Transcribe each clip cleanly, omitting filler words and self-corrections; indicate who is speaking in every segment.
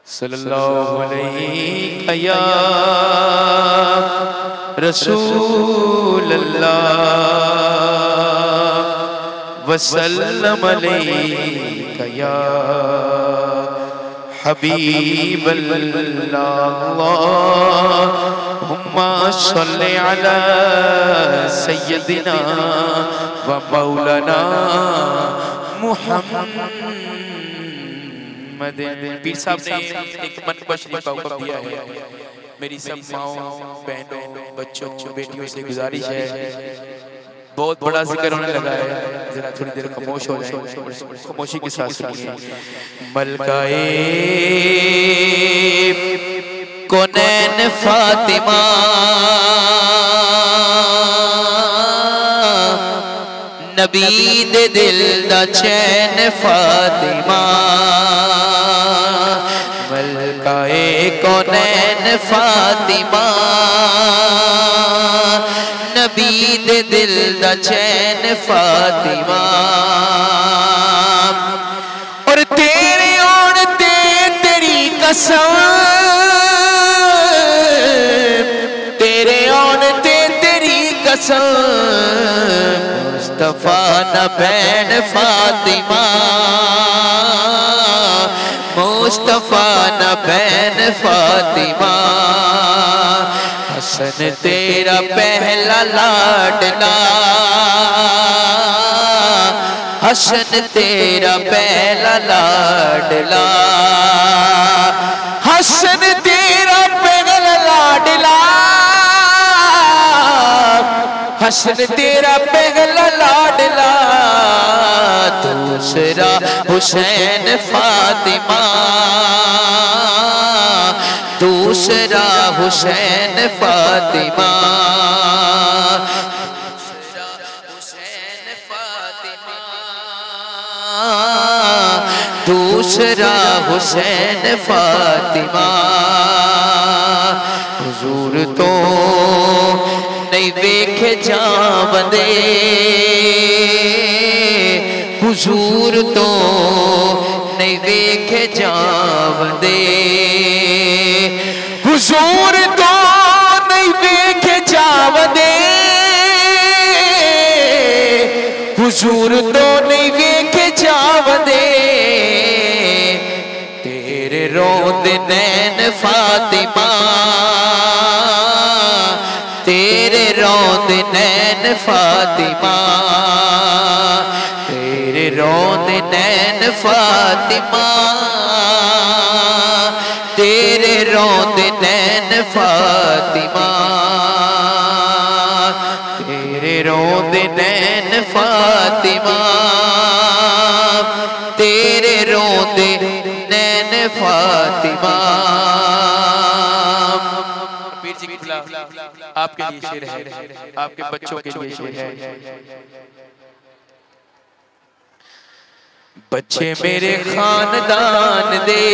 Speaker 1: सल्लल्लाहु अलैहि या रसूल अल्लाह वसल्लम अलैका या हबीब अल्लाह हुम्मा सल्लि अला सय्यदिना व मौलाना मुहम्मद। पीर साहब ने एक मनबा शरीफ का दिया है। मेरी सब माओ, बहनों, बच्चों, बेटियों से गुजारिश है, बहुत बड़ा जिक्र होने लगा है, जरा थोड़ी देर खामोश हो जाए, खामोशी के साथ सुनिए। मलकाए कौनैन फातिमा नबी दे दिल दा चैन फातिमा, मलकाए कौनैन फातिमा नबी दे दिल दा चैन फातिमा। और तेरे और तेरी कसम, तेरे और तेरी कसम, मुस्तफा न बैन फातिमा, मुस्तफा न बैन फातिमा। हसन तेरा पहला लाडला, हसन तेरा पहला लाडला, हसन तेरा पहला लाडला, हसन तेरा पहला लाडला। दूसरा हुसैन फातिमा, दूसरा हुसैन फातिमा, दूसरा हुसैन फातिमा, दूसरा हुसैन फातिमा। हुजूर तो नहीं वेखे जावंदे, हुजूर तो नहीं वेखे जावंदे, हुजूर तो नहीं वेखे जावंदे, हुजूर तो नहीं वेखे जावंदे। तेरे रोंदे नैन फातिमा, तेरे रोंदे नैन फातिमा, तेरे रोंदे नैन फातिमा, तेरे रोंदे नैन फातिमा, तेरे रोंदे नैन फातिमा, तेरे रोंदे नैन फातिमा। पीर जी की खुला आपके लिए शेर है, आपके बच्चों के लिए शेर है। बच्चे मेरे खानदान दे,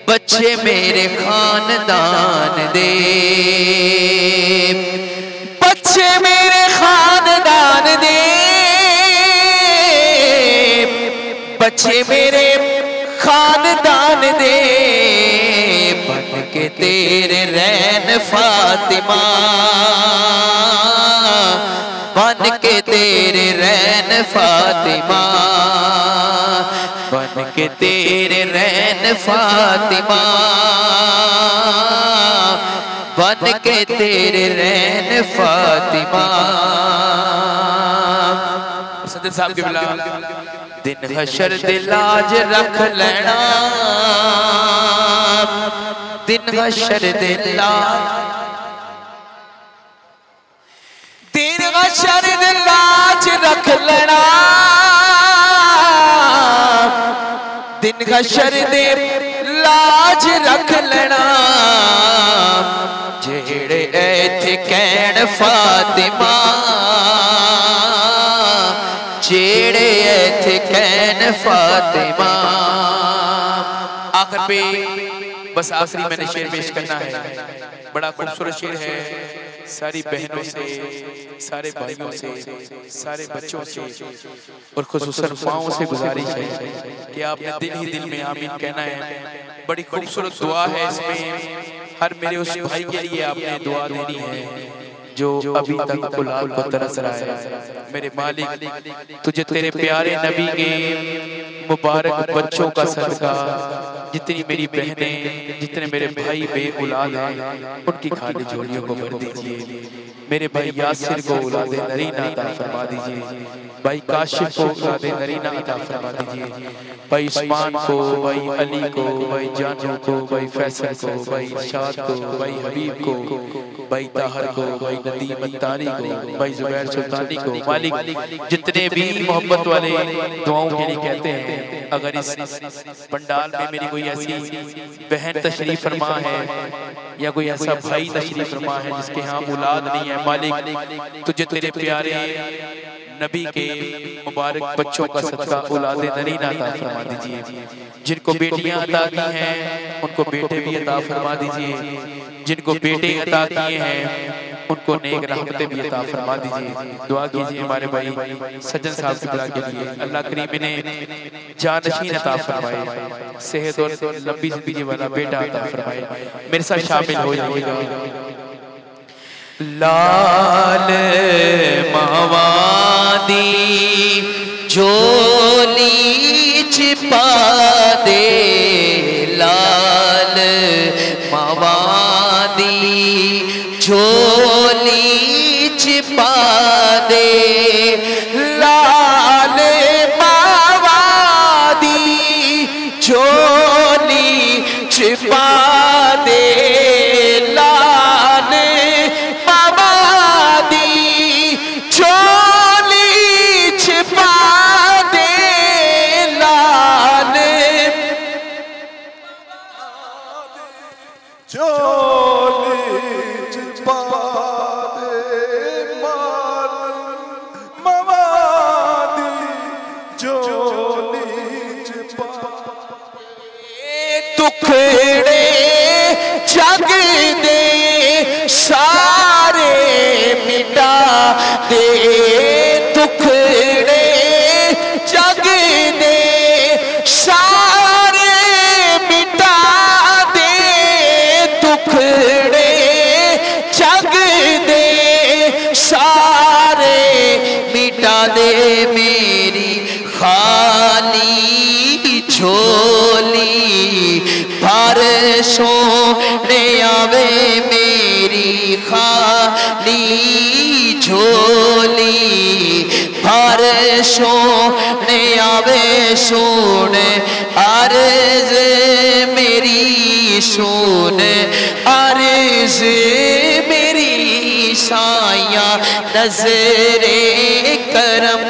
Speaker 1: बच्चे मेरे खानदान दे, बच्चे मेरे खानदान दे, बच्चे मेरे खानदान दे। बन के तेरे रैन फातिमा, बन के तेरे रैन फातिमा, बन के तेरे रैन फातिमा, बन के तेरे रैन फातिमा। सदर साहब के बिला दिन हशर दे लाज रख लेना, दिन हशर दे लाज, दिन हशर दे लाज रख लेना, दिन हशर दे लाज रख लेना। जेड़े ऐथे कहण फातिमा, जेड़े ऐथे कहण फातिमा। आखिर पे बस आखिरी मैंने शेर पेश करना है, बड़ा खूबसूरत शेर है। सारी बहनों से, सारे भाइयों से, सारे बच्चों से और खुसूसन माओं से गुजारिश है कि आपने दिल ही दिल में आमीन कहना है। बड़ी खूबसूरत दुआ है इसमें, हर मेरे उस भाई के लिए आपने दुआ देनी है जो अभी तक औलाद को तरस रहा है। मेरे मालिक तुझे तेरे प्यारे नबी के मुबारक बच्चों का सदका, जितनी मेरी बहनें, जितने मेरे भाई बे औलाद हैं, उनकी खाली झोलियों को भर दीजिए। मेरे भाई यासिर को औलाद नरीना अता फरमा दीजिए, भाई काशिफ को औलाद नरीना अता फरमा दीजिए, भाई उस्मान को, भाई अली को, भाई जानू को, भाई फैसल को, भाई इरशाद को, भाई हबीब को, भाई ताहर को, भाई नदीम अत्तारी को, भाई जुबैर सुल्तानी को। मालिक जितने भी मोहब्बत वाले दुआओं के लिए कहते हैं, अगर इस पंडाल में मेरी कोई ऐसी बहन तशरीफ फरमा है या कोई ऐसा भाई तशरीफ फरमा है जिसके यहाँ औलाद नहीं है, मालिक तुझे तेरे प्यारे नबी के मुबारक बच्चों का सदका औलाद नरीना अता फरमा दीजिए। जिनको बेटियां अता की हैं उनको बेटे भी अता फरमा दीजिए, जिनको बेटे अता किए हैं उनको नेक रहमतें भी अता फरमा दीजिए। दुआ कीजिए हमारे भाई सज्जन साहब की दुआ के लिए, अल्लाह करीम ने जानशीन अता फरमाए, सेहत और लंबी जिंदगी वाला बेटा अता फरमाए। मेरे साथ शामिल हो जाइएगा। लाल मावादी झोली छिपा दे, लाल मावादी झोली छिपा दे, लाल मावादी झोली छिपा दे, लाल मावादी झोली छिपा दे, लाल टुकड़े जग दे सारे मिटा दे, टुकड़े जग दे सारे मिटा दे, टुकड़े जग दे सारे मिटा दे, मेरी खाली झोली भर सोने आवे, मेरी खाली झोली भर सोने आवे, सुन अर्ज मेरी, सुन अर्ज मेरी, साया नजरे करम,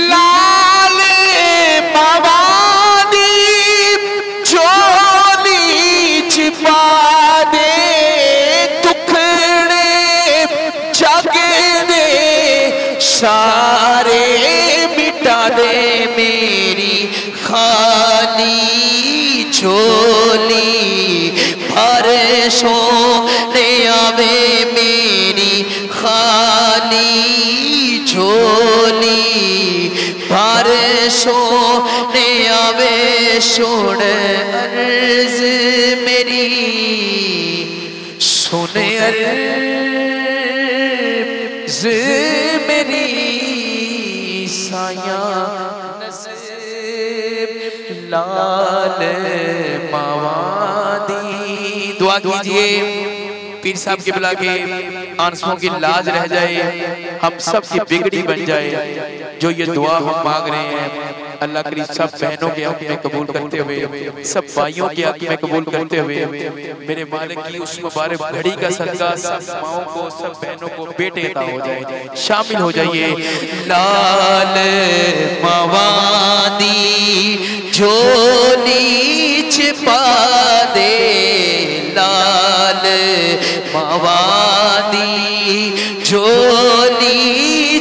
Speaker 1: लाल मावादी झोली छिपा दे, टुकड़े जग दे सारे मिटा दे, मेरी खाली झोली भर सोने आवे, मेरी खाली झोली भर सोने आवे, सुन अर्ज मेरी, सुन अर्ज मेरी, साया नसीब लाल मावादी। दुआ कीजिए पीर साहब के बुला के आंसुओं की लाज रह जाए, हम सब की बिगड़ी बन जाए। जो ये दुआ हम मांग रहे हैं अल्लाह करीम सब बहनों के हक में कबूल करते हुए, सब भाइयों के हक में कबूल करते हुए, मेरे मालिक की उस मुबारक घड़ी का सदका सब माओं को, सब बहनों को बेटे अता हो जाए। शामिल हो जाइए। लाल मावादी झोली छिपा दे, लाल मावादी झोली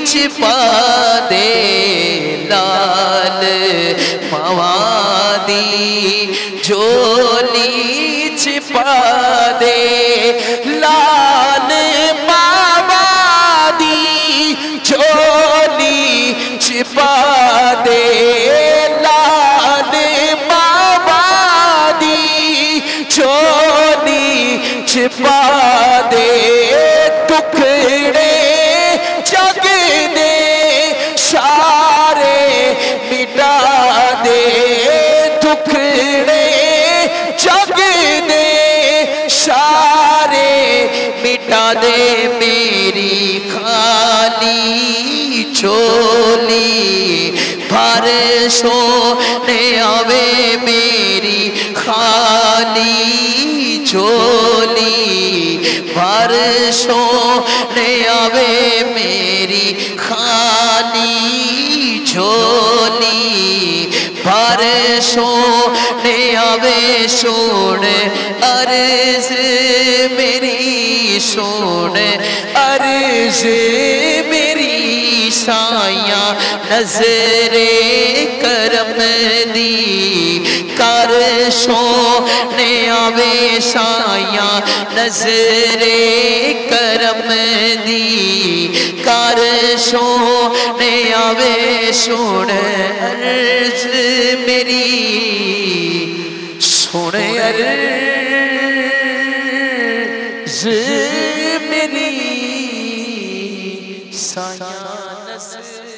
Speaker 1: छिपा दे, लाल मावादी झोली छिपा दे, लाल मावादी झोली छिपा दे,
Speaker 2: मिटा दे मेरी खाली झोली, भर सोने आवे मेरी खाली झोली, भर सोने आवे मेरी खाली झोली, भर सोने आवे सुन अर्ज मेरी, सुन अर्ज मेरी साया नजरे करम दी, कर सोने आवे साया नजरे करम दी, कर सोने आवे सुन अर्ज मेरी, सुन अर्ज मेरी साया नजरे